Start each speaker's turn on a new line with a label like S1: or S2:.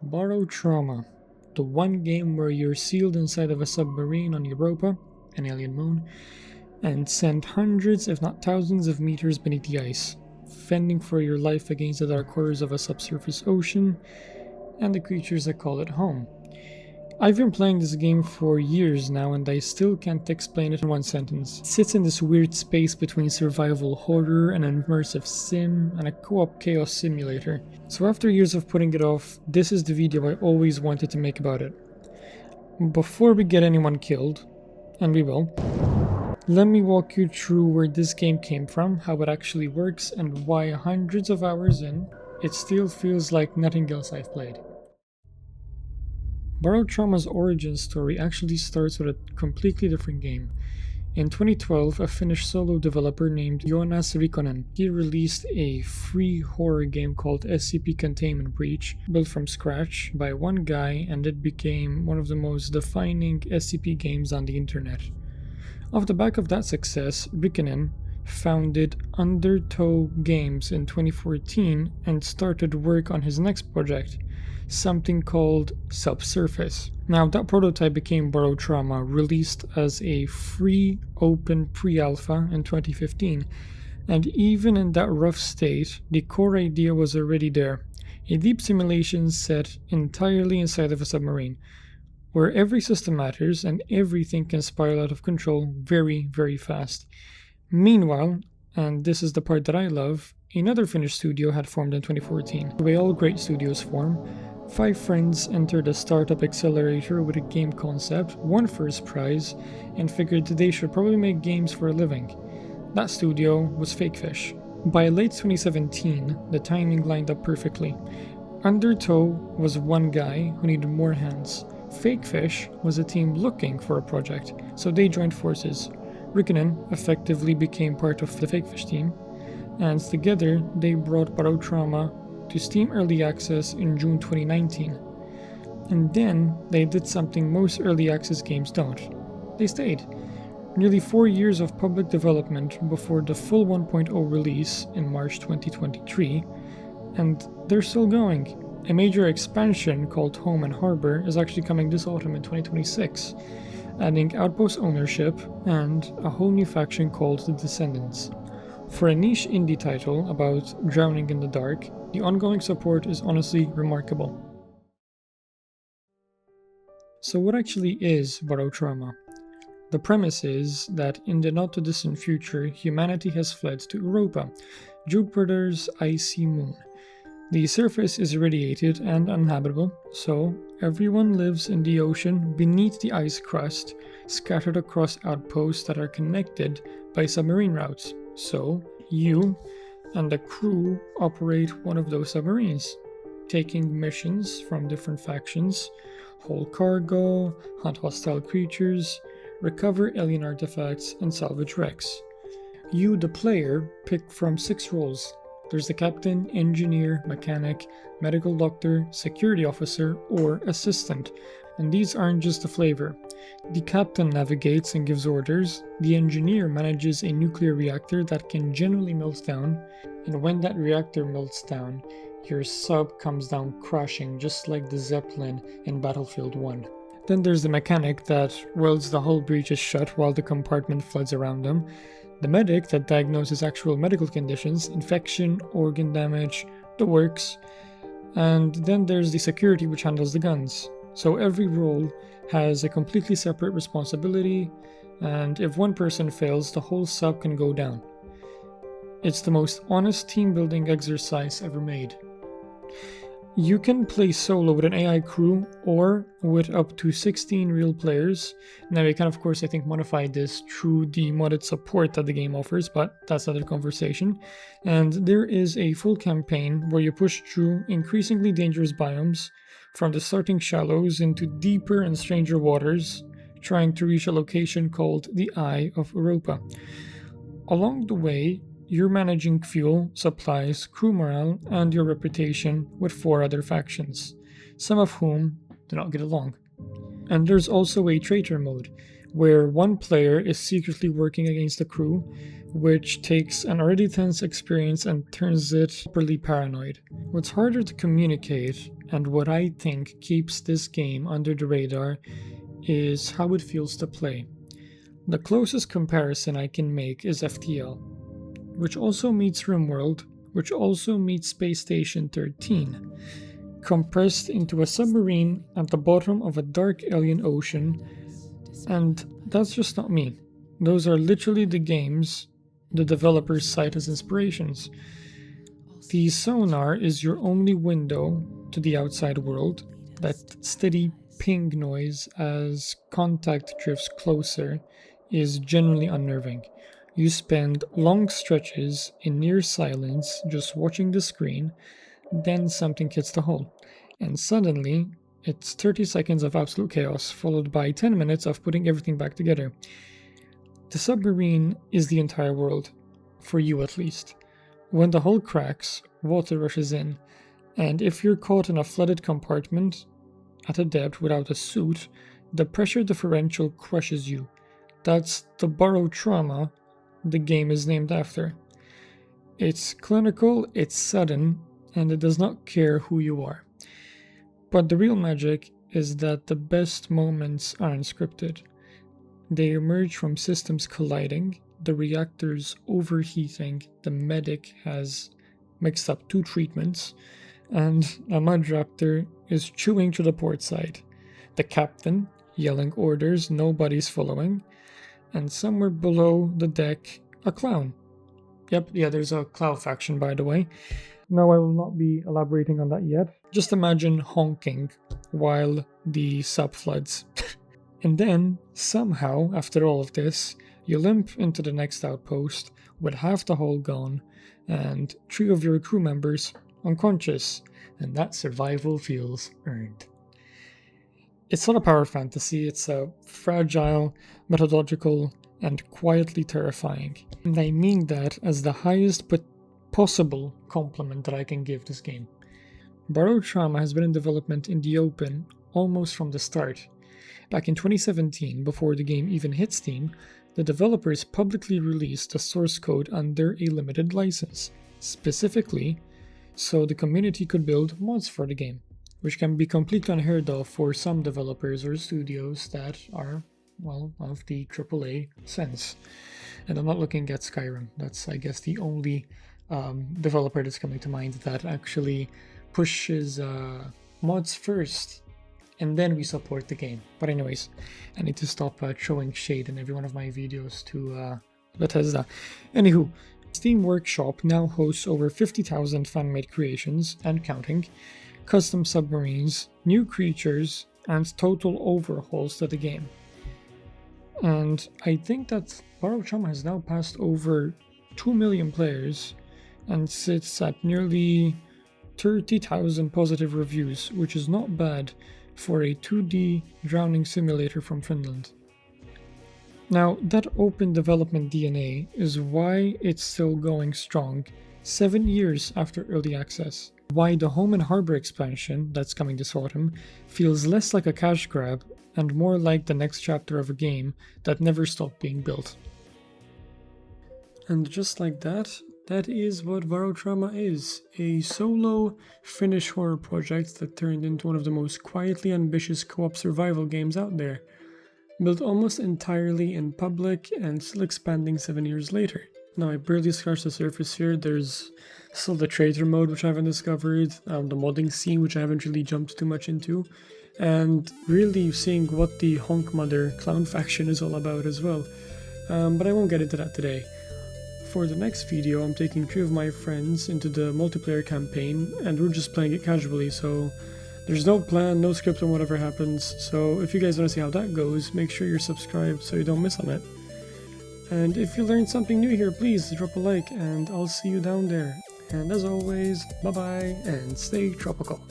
S1: Barotrauma, the one game where you're sealed inside of a submarine on Europa, an alien moon, and sent hundreds if not thousands of meters beneath the ice, fending for your life against the dark horrors of a subsurface ocean and the creatures that call it home. I've been playing this game for years now and I still can't explain it in one sentence. It sits in this weird space between survival horror, an immersive sim, and a co-op chaos simulator. So after years of putting it off, this is the video I always wanted to make about it. Before we get anyone killed, and we will, let me walk you through where this game came from, how it actually works, and why hundreds of hours in, it still feels like nothing else I've played. Barotrauma's origin story actually starts with a completely different game. In 2012, a Finnish solo developer named Joonas Rikkonen, he released a free horror game called SCP Containment Breach, built from scratch by one guy, and it became one of the most defining SCP games on the internet. Off the back of that success, Rikkonen founded Undertow Games in 2014 and started work on his next project, something called Subsurface. Now that prototype became Barotrauma, released as a free open pre-alpha in 2015, and even in that rough state, the core idea was already there. A deep simulation set entirely inside of a submarine, where every system matters and everything can spiral out of control very, very fast. Meanwhile, and this is the part that I love, another Finnish studio had formed in 2014. The way all great studios form, 5 friends entered a startup accelerator with a game concept, won first prize, and figured they should probably make games for a living. That studio was FakeFish. By late 2017, the timing lined up perfectly. Undertow was one guy who needed more hands. FakeFish was a team looking for a project, so they joined forces. Rikkonen effectively became part of the FakeFish team, and together they brought Barotrauma to Steam Early Access in June 2019. And then they did something most early access games don't. They stayed. Nearly 4 years of public development before the full 1.0 release in March 2023, and they're still going. A major expansion called Home and Harbor is actually coming this autumn in 2026, adding outpost ownership and a whole new faction called the Descendants. For a niche indie title about drowning in the dark, the ongoing support is honestly remarkable. So what actually is Barotrauma? The premise is that in the not-too-distant future, humanity has fled to Europa, Jupiter's icy moon. The surface is irradiated and uninhabitable, so everyone lives in the ocean beneath the ice crust, scattered across outposts that are connected by submarine routes. So you and the crew operate one of those submarines, taking missions from different factions, haul cargo, hunt hostile creatures, recover alien artifacts, and salvage wrecks. You, the player, pick from 6 roles. There's the captain, engineer, mechanic, medical doctor, security officer, or assistant, and these aren't just a flavor. The captain navigates and gives orders, the engineer manages a nuclear reactor that can generally melt down, and when that reactor melts down, your sub comes down crashing just like the Zeppelin in Battlefield 1. Then there's the mechanic that welds the hull breaches shut while the compartment floods around them, the medic that diagnoses actual medical conditions, infection, organ damage, the works, and then there's the security which handles the guns. So every role has a completely separate responsibility, and if one person fails, the whole sub can go down. It's the most honest team building exercise ever made. You can play solo with an AI crew or with up to 16 real players. Now you can of course I think modify this through the modded support that the game offers, but that's another conversation. And there is a full campaign where you push through increasingly dangerous biomes, from the starting shallows into deeper and stranger waters, trying to reach a location called the Eye of Europa. Along the way, you're managing fuel, supplies, crew morale, and your reputation with 4 other factions, some of whom do not get along. And there's also a Traitor mode, where one player is secretly working against the crew, which takes an already tense experience and turns it properly paranoid. What's harder to communicate, and what I think keeps this game under the radar, is how it feels to play. The closest comparison I can make is FTL, which also meets RimWorld, which also meets Space Station 13, compressed into a submarine at the bottom of a dark alien ocean, and that's just not me. Those are literally the games the developers cite as inspirations. The sonar is your only window to the outside world. That steady ping noise as contact drifts closer is genuinely unnerving. You spend long stretches in near silence just watching the screen, then something hits the hull, and suddenly it's 30 seconds of absolute chaos followed by 10 minutes of putting everything back together. The submarine is the entire world, for you at least. When the hull cracks, water rushes in, and if you're caught in a flooded compartment at a depth without a suit, the pressure differential crushes you. That's the Barotrauma the game is named after. It's clinical, it's sudden, and it does not care who you are. But the real magic is that the best moments are unscripted. They emerge from systems colliding, the reactors overheating, the medic has mixed up 2 treatments, and a mud raptor is chewing to the port side. The captain yelling orders nobody's following, and somewhere below the deck, a clown. Yep, yeah, there's a clown faction, by the way. No, I will not be elaborating on that yet. Just imagine honking while the sub floods. And then, somehow, after all of this, you limp into the next outpost with half the hull gone and 3 of your crew members unconscious, and that survival feels earned. It's not a power fantasy, it's a fragile, methodological, and quietly terrifying. And I mean that as the highest but possible compliment that I can give this game. Barotrauma has been in development in the open almost from the start. Back in 2017, before the game even hit Steam, the developers publicly released the source code under a limited license, specifically so the community could build mods for the game, which can be completely unheard of for some developers or studios that are, well, of the AAA sense. And I'm not looking at Skyrim. That's, I guess, the only developer that's coming to mind that actually pushes mods first, and then we support the game. But anyways, I need to stop throwing shade in every one of my videos to Bethesda. Anywho, Steam Workshop now hosts over 50,000 fan-made creations, and counting, custom submarines, new creatures, and total overhauls to the game. And I think that Barotrauma has now passed over 2 million players and sits at nearly 30,000 positive reviews, which is not bad for a 2D drowning simulator from Finland. Now, that open development DNA is why it's still going strong 7 years after early access. Why the Home and Harbor expansion that's coming this autumn feels less like a cash grab and more like the next chapter of a game that never stopped being built. And just like that, that is what Barotrauma is, a solo Finnish horror project that turned into one of the most quietly ambitious co-op survival games out there, built almost entirely in public and still expanding 7 years later. Now, I barely scratched the surface here. There's still the Traitor mode, which I haven't discovered, the modding scene, which I haven't really jumped too much into, and really seeing what the Honk Mother clown faction is all about as well. But I won't get into that today. For the next video, I'm taking 3 of my friends into the multiplayer campaign, and we're just playing it casually, so there's no plan, no script on whatever happens. So if you guys want to see how that goes, make sure you're subscribed so you don't miss on it. And if you learned something new here, please drop a like, and I'll see you down there. And as always, bye bye, and stay tropical.